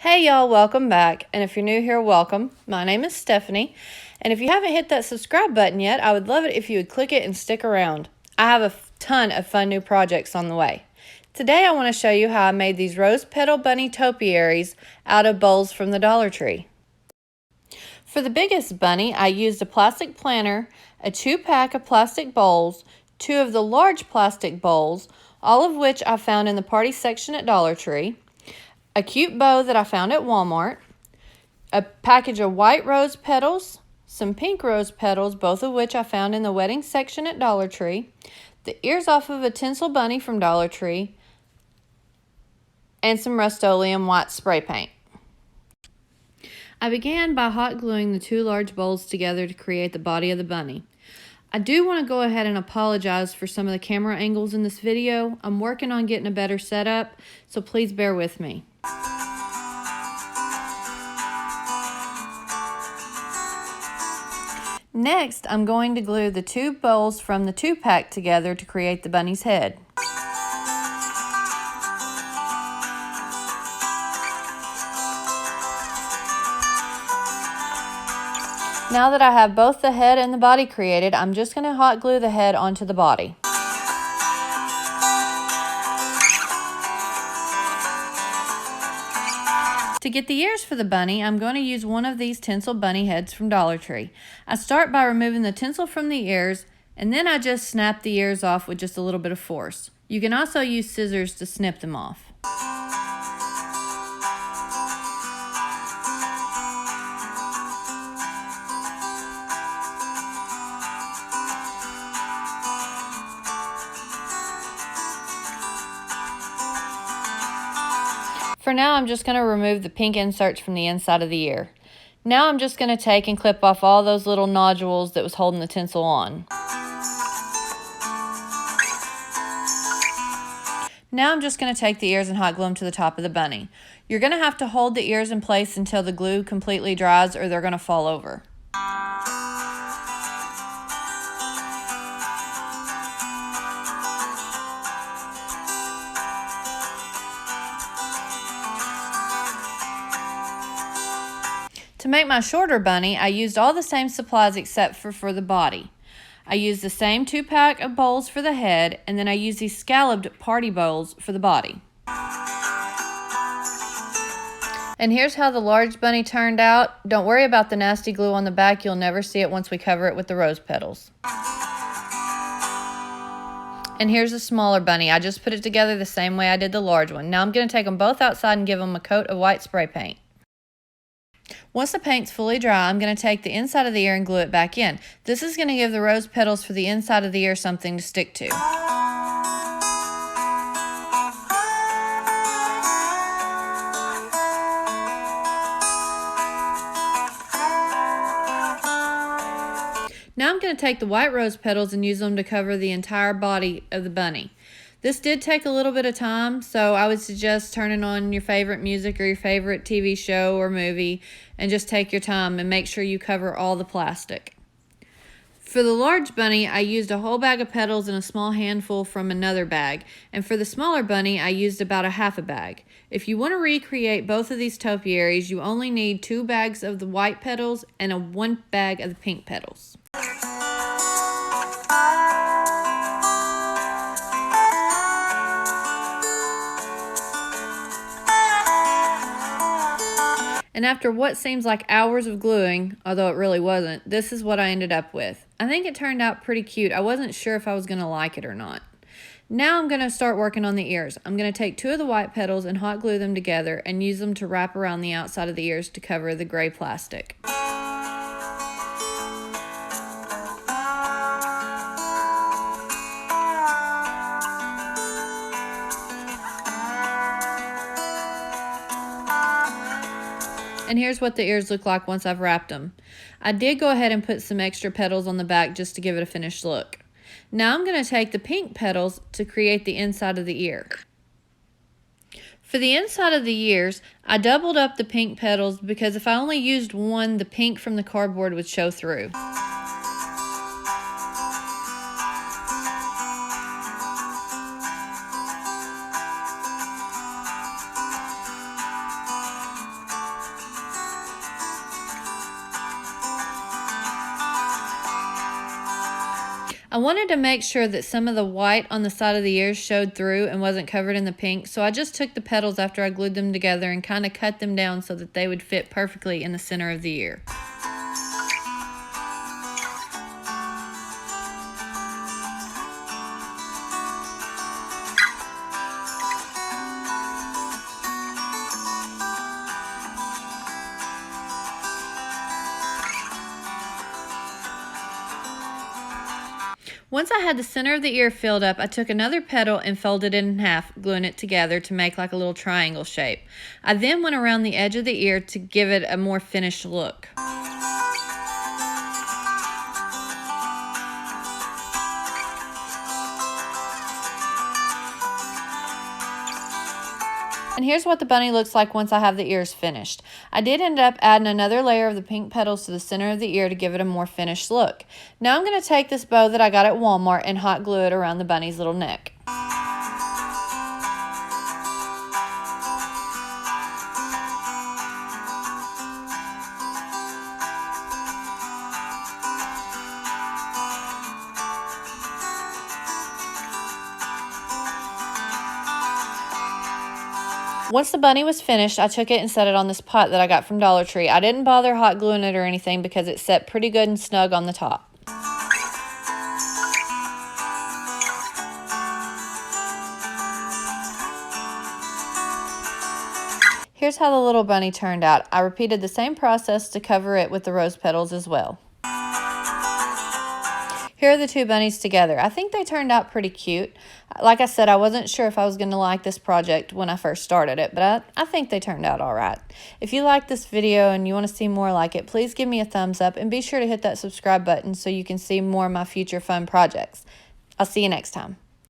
Hey y'all, welcome back. And if you're new here, welcome. My name is Stephanie. And if you haven't hit that subscribe button yet, I would love it if you would click it and stick around. I have a ton of fun new projects on the way. Today I want to show you how I made these rose petal bunny topiaries out of bowls from the Dollar Tree. For the biggest bunny, I used a plastic planter, a 2-pack of plastic bowls, 2 of the large plastic bowls, all of which I found in the party section at Dollar Tree, a cute bow that I found at Walmart, a package of white rose petals, some pink rose petals, both of which I found in the wedding section at Dollar Tree, the ears off of a tinsel bunny from Dollar Tree, and some Rust-Oleum white spray paint. I began by hot gluing the 2 large bowls together to create the body of the bunny. I do want to go ahead and apologize for some of the camera angles in this video. I'm working on getting a better setup, so please bear with me. Next, I'm going to glue the 2 bowls from the 2-pack together to create the bunny's head. Now that I have both the head and the body created, I'm just going to hot glue the head onto the body. To get the ears for the bunny, I'm going to use one of these tinsel bunny heads from Dollar Tree. I start by removing the tinsel from the ears, and then I just snap the ears off with just a little bit of force. You can also use scissors to snip them off. For now, I'm just going to remove the pink inserts from the inside of the ear. Now I'm just going to take and clip off all those little nodules that was holding the tinsel on. Now I'm just going to take the ears and hot glue them to the top of the bunny. You're going to have to hold the ears in place until the glue completely dries or they're going to fall over. To make my shorter bunny, I used all the same supplies except for the body. I used the same 2-pack of bowls for the head, and then I used these scalloped party bowls for the body. And here's how the large bunny turned out. Don't worry about the nasty glue on the back. You'll never see it once we cover it with the rose petals. And here's the smaller bunny. I just put it together the same way I did the large one. Now I'm going to take them both outside and give them a coat of white spray paint. Once the paint's fully dry, I'm going to take the inside of the ear and glue it back in. This is going to give the rose petals for the inside of the ear something to stick to. Now I'm going to take the white rose petals and use them to cover the entire body of the bunny. This did take a little bit of time, so I would suggest turning on your favorite music or your favorite TV show or movie and just take your time and make sure you cover all the plastic. For the large bunny, I used a whole bag of petals and a small handful from another bag. And for the smaller bunny, I used about a half a bag. If you want to recreate both of these topiaries, you only need 2 bags of the white petals and 1 bag of the pink petals. And after what seems like hours of gluing, although it really wasn't, this is what I ended up with. I think it turned out pretty cute. I wasn't sure if I was going to like it or not. Now I'm going to start working on the ears. I'm going to take 2 of the white petals and hot glue them together and use them to wrap around the outside of the ears to cover the gray plastic. And here's what the ears look like once I've wrapped them. I did go ahead and put some extra petals on the back just to give it a finished look. Now I'm going to take the pink petals to create the inside of the ear. For the inside of the ears, I doubled up the pink petals because if I only used one, the pink from the cardboard would show through. I wanted to make sure that some of the white on the side of the ears showed through and wasn't covered in the pink, so I just took the petals after I glued them together and kind of cut them down so that they would fit perfectly in the center of the ear. Once I had the center of the ear filled up, I took another petal and folded it in half, gluing it together to make like a little triangle shape. I then went around the edge of the ear to give it a more finished look. And here's what the bunny looks like once I have the ears finished. I did end up adding another layer of the pink petals to the center of the ear to give it a more finished look. Now I'm going to take this bow that I got at Walmart and hot glue it around the bunny's little neck. Once the bunny was finished, I took it and set it on this pot that I got from Dollar Tree. I didn't bother hot gluing it or anything because it set pretty good and snug on the top. Here's how the little bunny turned out. I repeated the same process to cover it with the rose petals as well. Here are the two bunnies together. I think they turned out pretty cute. Like I said, I wasn't sure if I was going to like this project when I first started it, but I think they turned out all right. If you like this video and you want to see more like it, please give me a thumbs up and be sure to hit that subscribe button so you can see more of my future fun projects. I'll see you next time.